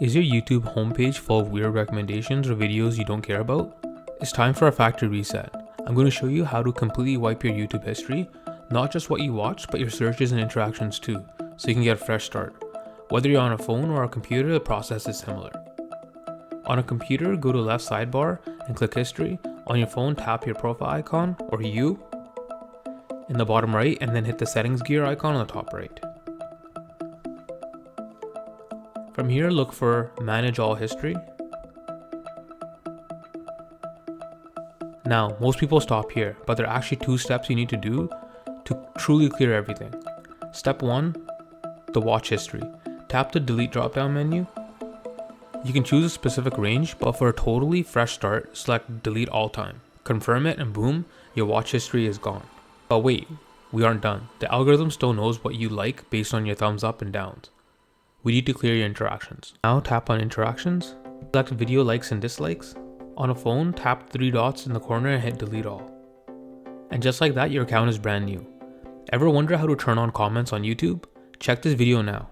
Is your YouTube homepage full of weird recommendations or videos you don't care about? It's time for a factory reset. I'm going to show you how to completely wipe your YouTube history, not just what you watched, but your searches and interactions too, so you can get a fresh start. Whether you're on a phone or a computer, the process is similar. On a computer, go to left sidebar and click history. On your phone, tap your profile icon or U in the bottom right, and then hit the settings gear icon on the top right. From here, look for Manage All History. Now, most people stop here, but there are actually 2 steps you need to do to truly clear everything. Step 1, the Watch History. Tap the Delete drop-down menu. You can choose a specific range, but for a totally fresh start, select Delete All Time. Confirm it and boom, your watch history is gone. But wait, we aren't done. The algorithm still knows what you like based on your thumbs up and downs. We need to clear your interactions. Now tap on Interactions, select video likes and dislikes. On a phone, tap the 3 dots in the corner and hit Delete All. And just like that, your account is brand new. Ever wonder how to turn on comments on YouTube? Check this video now.